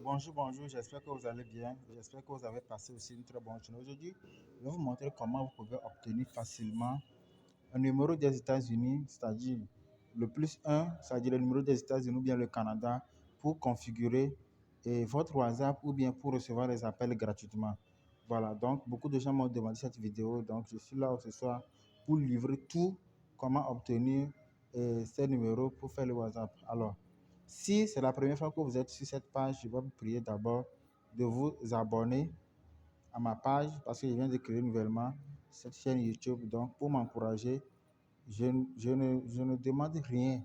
Bonjour, bonjour, j'espère que vous allez bien. J'espère que vous avez passé aussi une très bonne journée. Aujourd'hui, je vais vous montrer comment vous pouvez obtenir facilement un numéro des États-Unis, c'est-à-dire le plus un, c'est-à-dire le numéro des États-Unis ou bien le Canada, pour configurer votre WhatsApp ou bien pour recevoir les appels gratuitement. Voilà, donc beaucoup de gens m'ont demandé cette vidéo, donc je suis là ce soir pour livrer tout, comment obtenir ces numéros pour faire le WhatsApp. Alors, si c'est la première fois que vous êtes sur cette page, je vais vous prier d'abord de vous abonner à ma page parce que je viens de créer nouvellement cette chaîne YouTube. Donc, pour m'encourager, je ne demande rien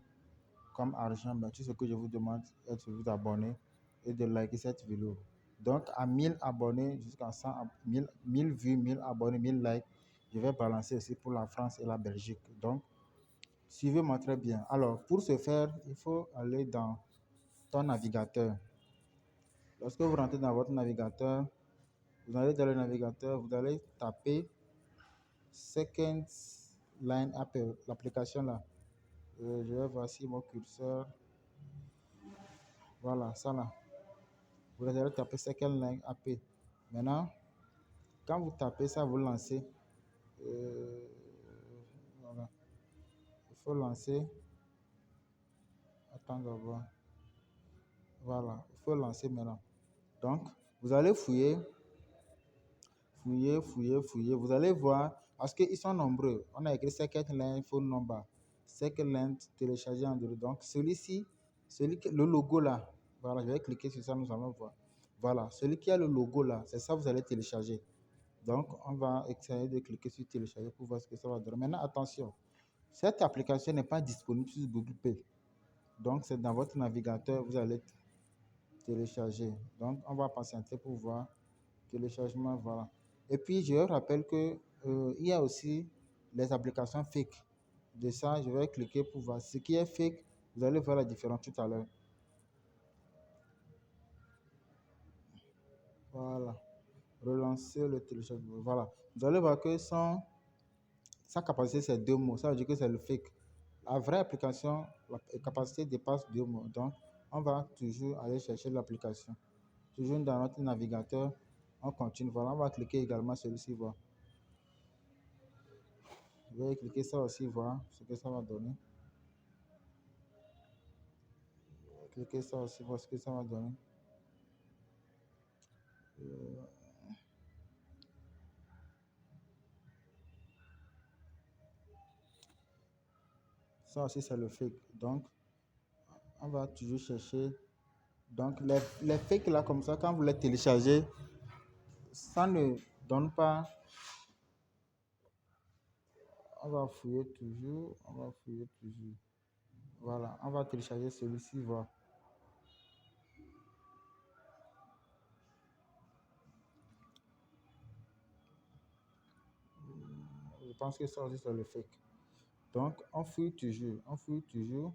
comme argent, mais tout ce que je vous demande est de vous abonner et de liker cette vidéo. Donc, à 1000 abonnés, jusqu'à 100, 1000 vues, 1000 abonnés, 1000 likes, je vais balancer aussi pour la France et la Belgique. Donc, suivez-moi très bien. Alors, pour ce faire, il faut aller dans ton navigateur. Lorsque vous rentrez dans votre navigateur, vous allez dans le navigateur, vous allez taper Second Line App, l'application là. Je vais voir si mon curseur, voilà, ça là. Vous allez taper Second Line App. Maintenant, quand vous tapez ça, vous lancez. Voilà. Il faut lancer. Attends d'abord. Voilà, il faut lancer maintenant. Donc, vous allez fouiller. Fouillez. Vous allez voir, parce qu'ils sont nombreux. On a écrit Second Line Phone Number, Second Line télécharger Android. Donc, celui-ci, le logo là, voilà, je vais cliquer sur ça, nous allons voir. Voilà, celui qui a le logo là, c'est ça que vous allez télécharger. Donc, on va essayer de cliquer sur télécharger pour voir ce que ça va donner. Maintenant, attention, cette application n'est pas disponible sur Google Play. Donc, c'est dans votre navigateur, vous allez télécharger. Donc, on va patienter pour voir téléchargement, voilà. Et puis, je rappelle que il y a aussi les applications fake. De ça, je vais cliquer pour voir ce qui est fake. Vous allez voir la différence tout à l'heure. Voilà. Relancer le téléchargement. Voilà. Vous allez voir que sa capacité, c'est 2 mots. Ça veut dire que c'est le fake. La vraie application, la capacité dépasse 2 mots. Donc, on va toujours aller chercher l'application. Toujours dans notre navigateur, on continue. Voilà, on va cliquer également celui-ci. Voilà. Je vais cliquer ça aussi, voir ce que ça va donner. Cliquer ça aussi, voir ce que ça va donner. Ça aussi, c'est le fake. Donc, on va toujours chercher. Donc, les fakes là, comme ça, quand vous les téléchargez, ça ne donne pas. On va fouiller toujours. On va fouiller toujours. Voilà, on va télécharger celui-ci, voir. Je pense que ça aussi, c'est le fake. Donc, on fouille toujours. On fouille toujours.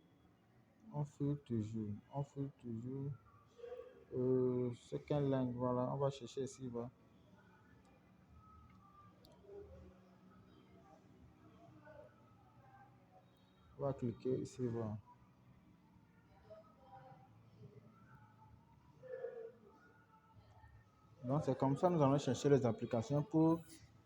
On fouille toujours. On fouille toujours. Second line, voilà, on va chercher ici, voilà. On va cliquer ici, voilà. Donc, c'est comme ça que nous allons chercher les applications pour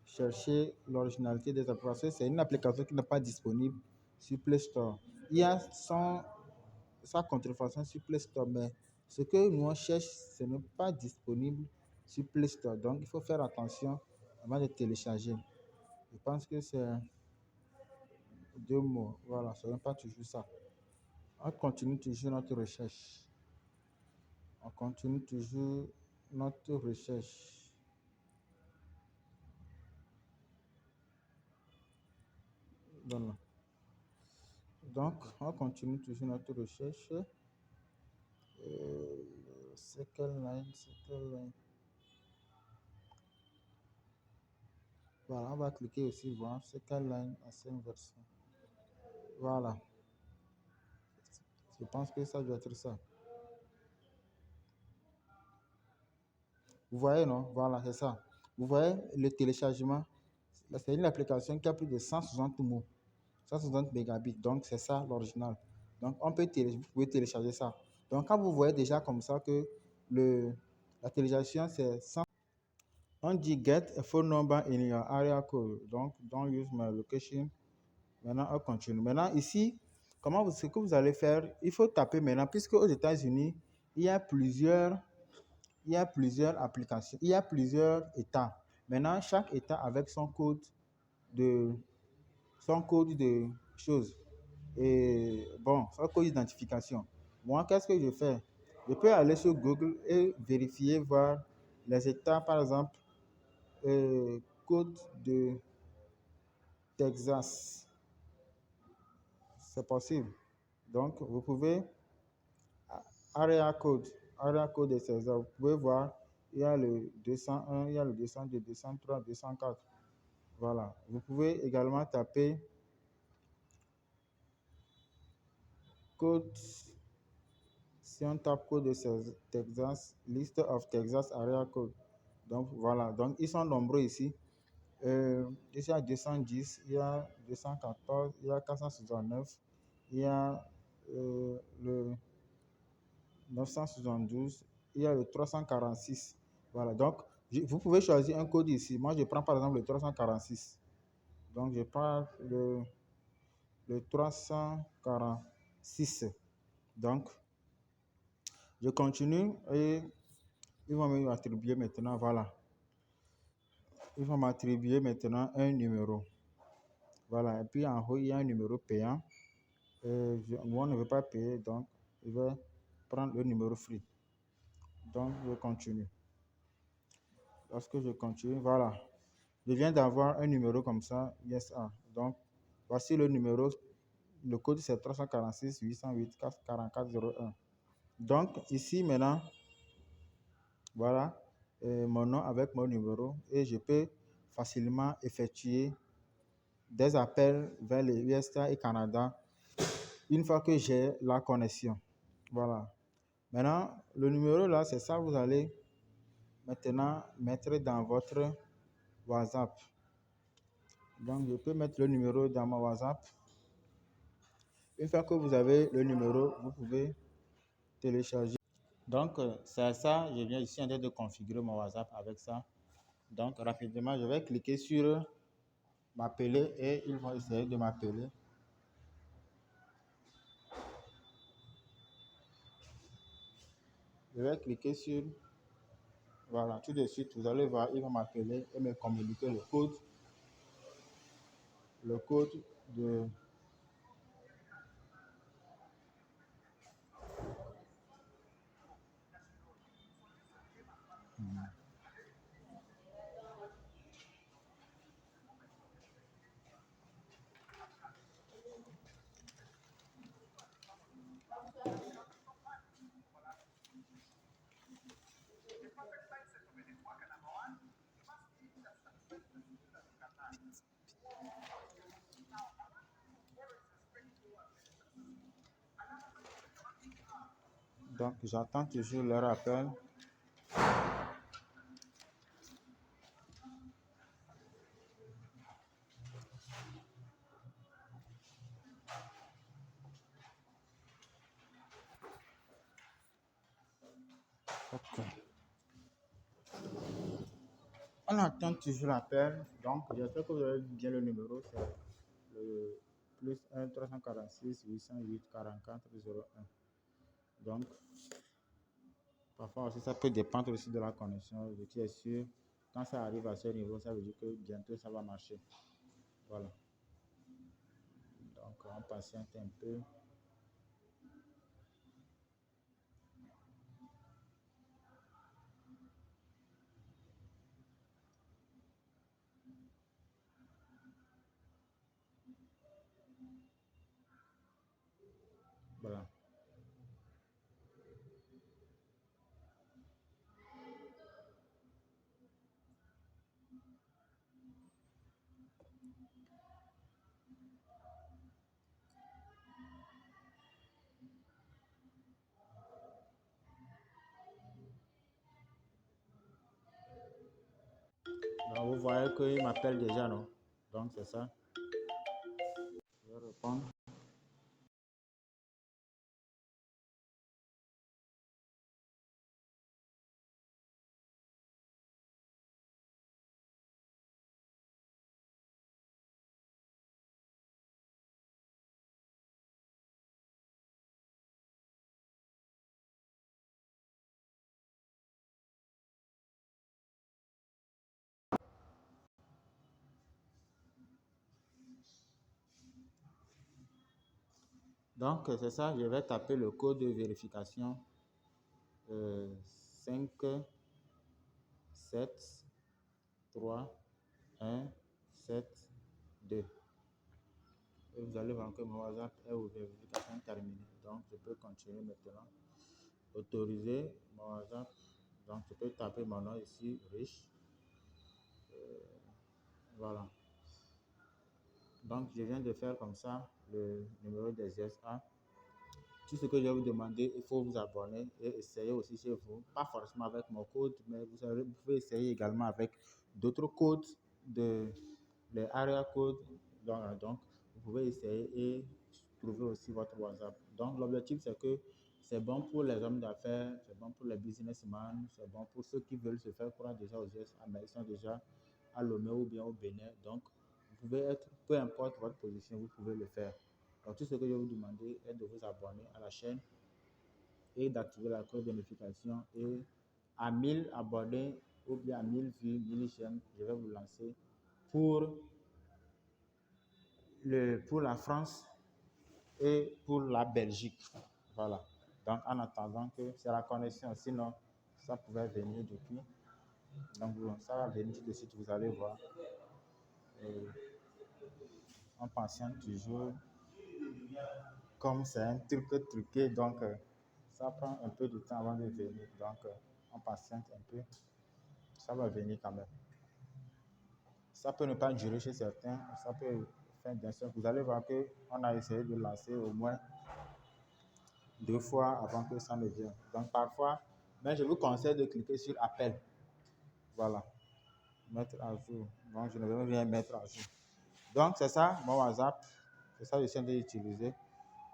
chercher l'originalité des applications. C'est une application qui n'est pas disponible sur Play Store. Il y a sa contrefaçon sur Play Store, mais ce que nous on cherche, ce n'est pas disponible sur Play Store. Donc, il faut faire attention avant de télécharger. Je pense que c'est 2 mots. Voilà, ce n'est pas toujours ça. On continue toujours notre recherche. On continue toujours notre recherche. Voilà. Donc, on continue toujours notre recherche. Second line, second line. Voilà, on va cliquer aussi, voir second line à 5 version. Voilà, je pense que ça doit être ça. Vous voyez, non? Voilà, c'est ça. Vous voyez le téléchargement? C'est une application qui a plus de 160 mots, 160 mégabits. Donc, c'est ça l'original. Donc, vous pouvez télécharger ça. Donc, quand vous voyez déjà comme ça que la téléchargation, c'est 100. On dit get a phone number in your area code. Donc, don't use my location. Maintenant, on continue. Maintenant, ici, ce que vous allez faire, il faut taper maintenant, puisque aux États-Unis, il y a plusieurs applications, il y a plusieurs États. Maintenant, chaque État avec de, son code de choses. Et bon, son code d'identification. Moi, qu'est-ce que je fais? Je peux aller sur Google et vérifier, voir les États, par exemple, code de Texas. C'est possible. Donc, vous pouvez, area code, area code de Texas, vous pouvez voir, il y a le 201, il y a le 202, 203, 204. Voilà. Vous pouvez également taper code, si on tape code de Texas, list of Texas area code. Donc, voilà. Donc, ils sont nombreux ici. Il y a 210, il y a 214, il y a 469, il y a le 972, il y a le 346. Voilà, donc vous pouvez choisir un code ici. Moi, je prends par exemple le 346. Donc, je prends le 346. Donc, je continue et ils vont m'attribuer maintenant, voilà. Ils vont m'attribuer maintenant un numéro. Voilà, et puis en haut, il y a un numéro payant. Moi, on ne veut pas payer, donc je vais prendre le numéro free. Donc, je continue. Lorsque je continue, voilà. Je viens d'avoir un numéro comme ça, ISA. Donc, voici le numéro. Le code, c'est 346 808 4401. Donc, ici, maintenant, voilà mon nom avec mon numéro. Et je peux facilement effectuer des appels vers les USA et Canada une fois que j'ai la connexion. Voilà. Maintenant, le numéro là, c'est ça, vous allez maintenant mettre dans votre WhatsApp. Donc, je peux mettre le numéro dans mon WhatsApp. Une fois que vous avez le numéro, vous pouvez télécharger. Donc, c'est ça, je viens ici en train de configurer mon WhatsApp avec ça. Donc, rapidement, je vais cliquer sur m'appeler et ils vont essayer de m'appeler. Je vais cliquer sur, voilà, tout de suite, vous allez voir, ils vont m'appeler et me communiquer le code de... Donc, j'attends toujours leur appel. Ok. On attend toujours l'appel. Donc, j'espère que vous avez bien le numéro. C'est le plus 1 346 808 44 01. Donc, parfois aussi, ça peut dépendre aussi de la connexion. Je suis sûr, quand ça arrive à ce niveau, ça veut dire que bientôt ça va marcher. Voilà. Donc, on patiente un peu. Voilà. Donc, vous voyez qu'il m'appelle déjà, non? Donc, c'est ça. Je vais répondre. Donc, c'est ça, je vais taper le code de vérification 5, 7, 3, 1, 7, 2. Et vous allez voir que mon WhatsApp est aux vérifications terminées. Donc, je peux continuer maintenant. Autoriser mon WhatsApp. Donc, je peux taper mon nom ici, riche. Voilà. Donc, je viens de faire comme ça le numéro des SA. Tout ce que je vais vous demander, il faut vous abonner et essayer aussi chez vous. Pas forcément avec mon code, mais vous pouvez essayer également avec d'autres codes, les area codes. Donc, vous pouvez essayer et trouver aussi votre WhatsApp. Donc, l'objectif, c'est que c'est bon pour les hommes d'affaires, c'est bon pour les businessmen, c'est bon pour ceux qui veulent se faire croire déjà aux US, mais ils sont déjà à Lomé ou bien au Bénin. Donc, vous pouvez être, peu importe votre position, vous pouvez le faire. Donc, tout ce que je vais vous demander est de vous abonner à la chaîne et d'activer la cloche de notification. Et à 1000 abonnés ou bien à 1000 vues, 1000 j'aime, je vais vous lancer pour, pour la France et pour la Belgique. Voilà. Donc, en attendant que c'est la connexion, sinon ça pouvait venir depuis. Donc, ça va venir tout de suite, vous allez voir. Et on patiente toujours. Comme c'est un truc truqué, donc ça prend un peu de temps avant de venir. Donc, on patiente un peu. Ça va venir quand même. Ça peut ne pas durer chez certains. Ça peut faire d'un seul. Vous allez voir qu'on a essayé de lancer au moins 2 fois avant que ça ne vienne. Donc, parfois, mais je vous conseille de cliquer sur appel. Voilà. Mettre à jour. Donc, je ne vais rien mettre à jour. Donc, c'est ça, mon WhatsApp. C'est ça que je suis en train d'utiliser.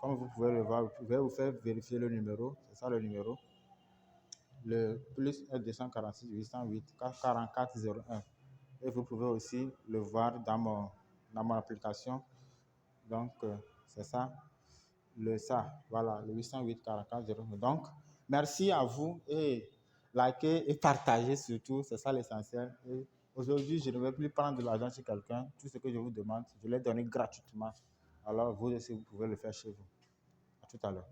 Comme vous pouvez le voir, vous pouvez vous faire vérifier le numéro. C'est ça le numéro. Le plus 246 808 4401. Et vous pouvez aussi le voir dans mon application. Donc, c'est ça. Voilà, le 808 4401. Donc, merci à vous et likez et partagez surtout. C'est ça l'essentiel. Et aujourd'hui, je ne vais plus prendre de l'argent chez quelqu'un. Tout ce que je vous demande, je l'ai donné gratuitement. Alors, vous aussi, vous pouvez le faire chez vous. À tout à l'heure.